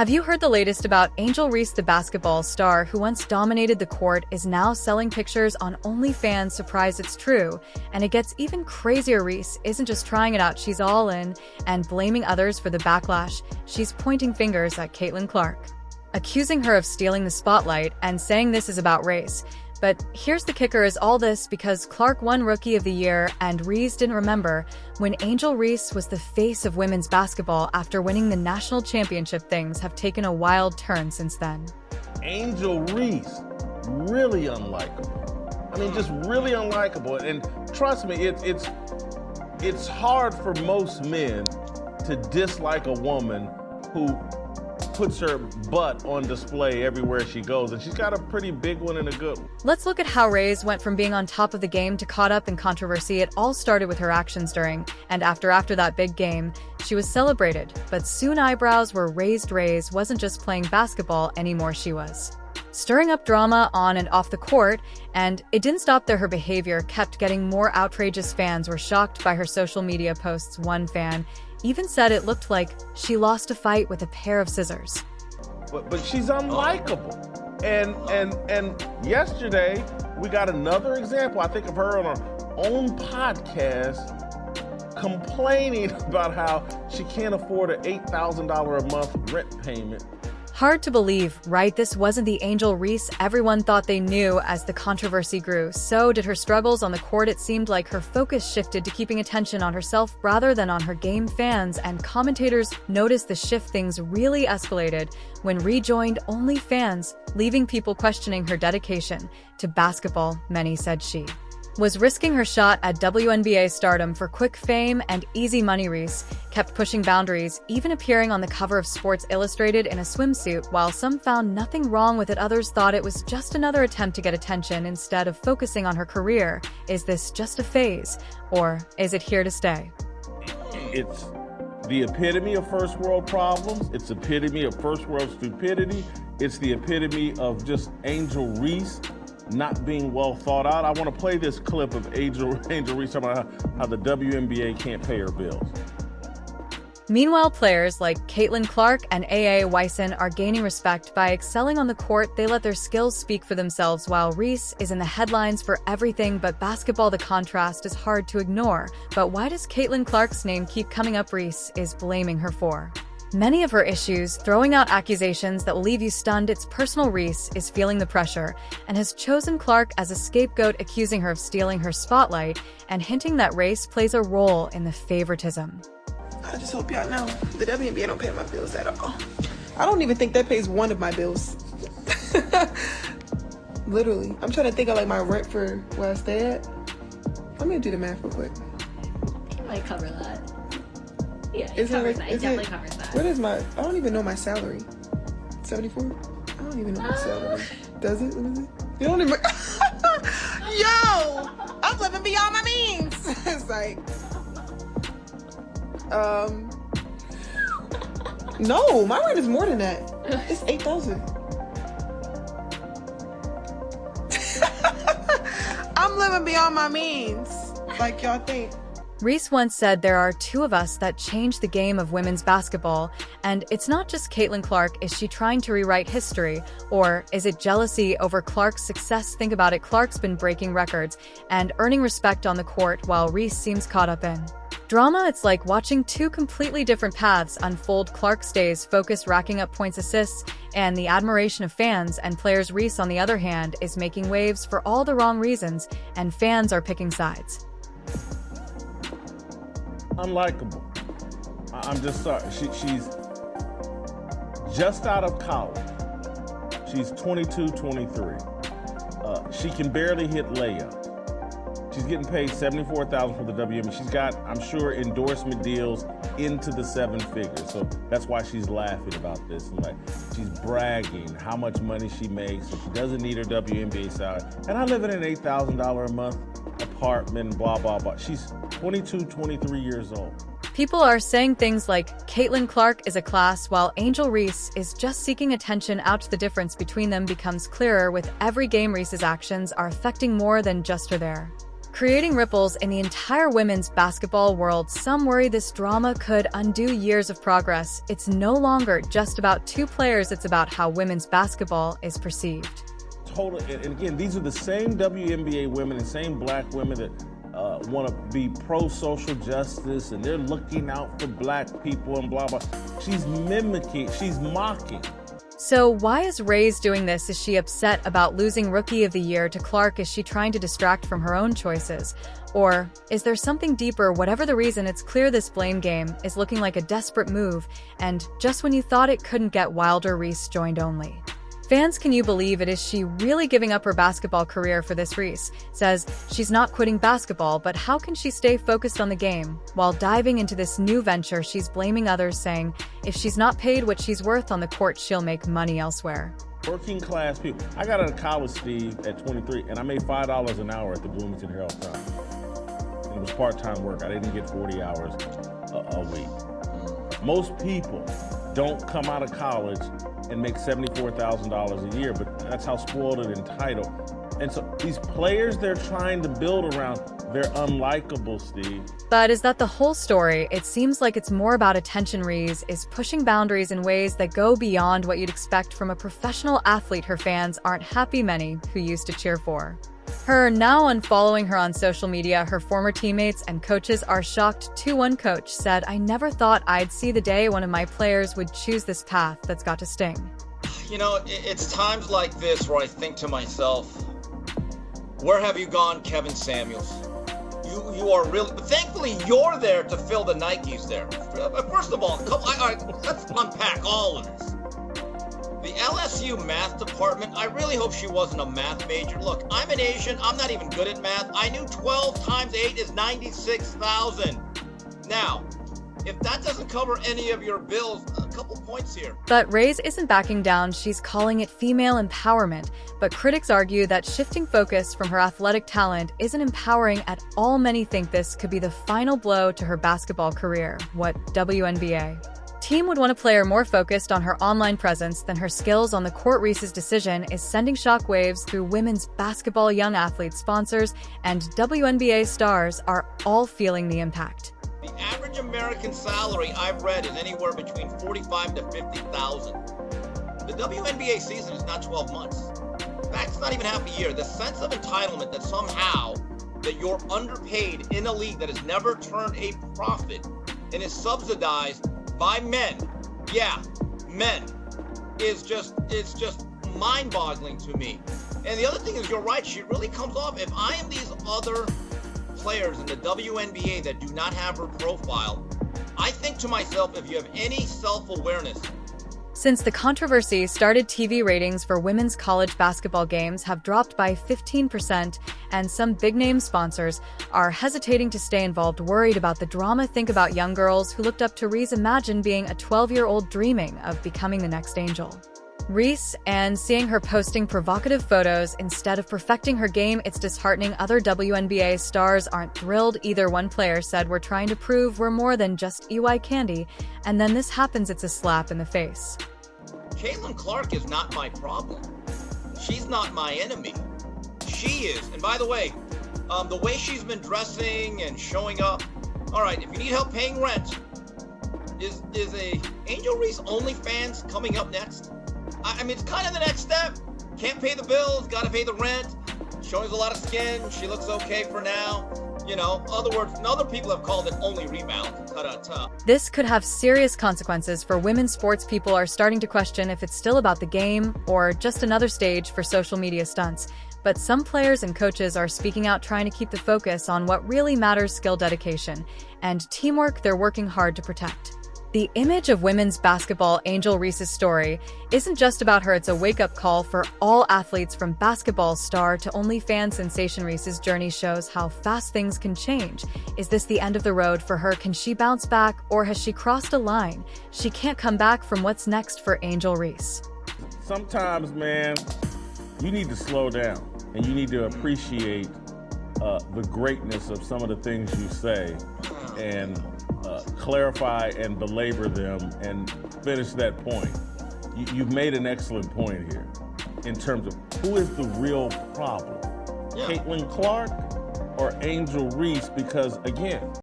Have you heard the latest about Angel Reese, the basketball star who once dominated the court, is now selling pictures on OnlyFans? Surprised it's true. And it gets even crazier. Reese isn't just trying it out, she's all in and blaming others for the backlash. She's pointing fingers at Caitlin Clark, accusing her of stealing the spotlight and saying this is about race. But here's the kicker, is all this because Clark won Rookie of the Year and Reese didn't remember when Angel Reese was the face of women's basketball after winning the national championship. Things have taken a wild turn since then. Angel Reese, really unlikable. I mean, just really unlikable. And trust me, it's hard for most men to dislike a woman who puts her butt on display everywhere she goes, and she's got a pretty big one and a good one. Let's look at how Reese went from being on top of the game to caught up in controversy. It all started with her actions during and after that big game. She was celebrated, but soon eyebrows were raised. Reese wasn't just playing basketball anymore, she was stirring up drama on and off the court, and it didn't stop there. Her behavior kept getting more outrageous. Fans were shocked by her social media posts. One fan even said it looked like she lost a fight with a pair of scissors. But she's unlikable. And yesterday we got another example, I think, of her on her own podcast complaining about how she can't afford an $8,000 a month rent payment. Hard to believe, right? This wasn't the Angel Reese everyone thought they knew. As the controversy grew, so did her struggles on the court. It seemed like her focus shifted to keeping attention on herself rather than on her game. Fans and commentators noticed the shift. Things really escalated when Reese joined OnlyFans, leaving people questioning her dedication to basketball. Many said she was risking her shot at WNBA stardom for quick fame and easy money. Reese kept pushing boundaries, even appearing on the cover of Sports Illustrated in a swimsuit. While some found nothing wrong with it, others thought it was just another attempt to get attention instead of focusing on her career. Is this just a phase, or is it here to stay? It's the epitome of first world problems. It's the epitome of first world stupidity. It's the epitome of just Angel Reese not being well thought out. I want to play this clip of Angel Reese talking about how the WNBA can't pay her bills. Meanwhile, players like Caitlin Clark and A.A. Wyson are gaining respect by excelling on the court. They let their skills speak for themselves, while Reese is in the headlines for everything but basketball. The contrast is hard to ignore. But why does Caitlin Clark's name keep coming up? Reese is blaming her for many of her issues, throwing out accusations that will leave you stunned. It's personal. Reese is feeling the pressure and has chosen Clark as a scapegoat, accusing her of stealing her spotlight and hinting that race plays a role in the favoritism. I just hope y'all know the WNBA don't pay my bills at all. I don't even think that pays one of my bills. Literally. I'm trying to think of like my rent for where I stay at. Let me do the math real quick. It might cover that. Yeah, it covers that. It definitely covers that. What is my, I don't even know my salary. 74? I don't even know my salary. Does it? What is it? You don't even, yo! I'm living beyond my means. It's like, no, my rent is more than that. It's 8,000. I'm living beyond my means, like y'all think. Reese once said, "There are two of us that changed the game of women's basketball, and it's not just Caitlin Clark." Is she trying to rewrite history, or is it jealousy over Clark's success? Think about it. Clark's been breaking records and earning respect on the court, while Reese seems caught up in drama. It's like watching two completely different paths unfold. Clark stays focused, racking up points, assists, and the admiration of fans and players. Reese, on the other hand, is making waves for all the wrong reasons, and fans are picking sides. Unlikable. I'm just sorry. She's just out of college. She's 22, 23. She can barely hit layups. She's getting paid $74,000 for the WNBA. She's got, I'm sure, endorsement deals into the seven figures. So that's why she's laughing about this. And like, she's bragging how much money she makes, so she doesn't need her WNBA salary. And I live in an $8,000 a month apartment, blah, blah, blah. She's 22, 23 years old. People are saying things like Caitlin Clark is a class, while Angel Reese is just seeking attention. Out. The difference between them becomes clearer with every game. Reese's actions are affecting more than just her. There creating ripples in the entire women's basketball world. Some worry this drama could undo years of progress. It's no longer just about two players, it's about how women's basketball is perceived. Totally, and again, these are the same WNBA women and same black women that want to be pro-social justice, and they're looking out for black people and blah, blah. She's mimicking, she's mocking. So why is Reese doing this? Is she upset about losing Rookie of the Year to Clark? Is she trying to distract from her own choices? Or is there something deeper? Whatever the reason, it's clear this blame game is looking like a desperate move, and just when you thought it couldn't get wilder, Reese joined only. Fans, can you believe it? Is she really giving up her basketball career for this? Reese says she's not quitting basketball, but how can she stay focused on the game while diving into this new venture? She's blaming others, saying if she's not paid what she's worth on the court, she'll make money elsewhere. Working class people. I got out of college, Steve, at 23, and I made $5 an hour at the Bloomington Herald-Times. And it was part-time work. I didn't get 40 hours a week. Most people don't come out of college and make $74,000 a year, but that's how spoiled and entitled. And so these players they're trying to build around, they're unlikable, Steve. But is that the whole story? It seems like it's more about attention. Reese is pushing boundaries in ways that go beyond what you'd expect from a professional athlete. Her fans aren't happy, many who used to cheer for her now unfollowing her on social media. Her former teammates and coaches are shocked too. One coach said, "I never thought I'd see the day one of my players would choose this path that's got to sting." You know, it's times like this where I think to myself, where have you gone, Kevin Samuels? You are really, but thankfully you're there to fill the Nikes there. First of all, let's unpack all of this. The LSU math department, I really hope she wasn't a math major. Look, I'm an Asian. I'm not even good at math. I knew 12 times 8 is 96,000. Now, if that doesn't cover any of your bills, a couple points here. But Reese isn't backing down. She's calling it female empowerment. But critics argue that shifting focus from her athletic talent isn't empowering at all. Many think this could be the final blow to her basketball career. What WNBA team would want a player more focused on her online presence than her skills on the court? Reese's decision is sending shockwaves through women's basketball. Young athletes, sponsors, and WNBA stars are all feeling the impact. The average American salary I've read is anywhere between $45,000 to $50,000. The WNBA season is not 12 months. In fact, it's not even half a year. The sense of entitlement that somehow that you're underpaid in a league that has never turned a profit and is subsidized by men, men, it's just mind-boggling to me. And the other thing is, you're right, she really comes off, if I am these other players in the WNBA that do not have her profile, I think to myself, if you have any self-awareness. Since the controversy started, TV ratings for women's college basketball games have dropped by 15%, and some big-name sponsors are hesitating to stay involved, worried about the drama. Think about young girls who looked up to Reese. Imagine being a 12-year-old dreaming of becoming the next Angel Reese and seeing her posting provocative photos instead of perfecting her game. It's disheartening. Other WNBA stars aren't thrilled either. One player said, "We're trying to prove we're more than just EY candy, and then this happens. It's a slap in the face." Caitlin Clark is not my problem. She's not my enemy. She is. And by the way she's been dressing and showing up. All right, if you need help paying rent, is a Angel Reese OnlyFans coming up next? I mean, it's kind of the next step. Can't pay the bills, got to pay the rent. Showing a lot of skin. She looks okay for now. You know, in other words, other people have called it only rebound. Ta-da-ta. This could have serious consequences for women's sports. People are starting to question if it's still about the game or just another stage for social media stunts. But some players and coaches are speaking out, trying to keep the focus on what really matters: skill, dedication, and teamwork they're working hard to protect. The image of women's basketball. Angel Reese's story isn't just about her, it's a wake-up call for all athletes, from basketball star to OnlyFans sensation. Reese's journey shows how fast things can change. Is this the end of the road for her? Can she bounce back, or has she crossed a line she can't come back from? What's next for Angel Reese? Sometimes, man, you need to slow down and you need to appreciate the greatness of some of the things you say and clarify and belabor them and finish that point. You've made an excellent point here in terms of who is the real problem, Caitlin Clark or Angel Reese because, again,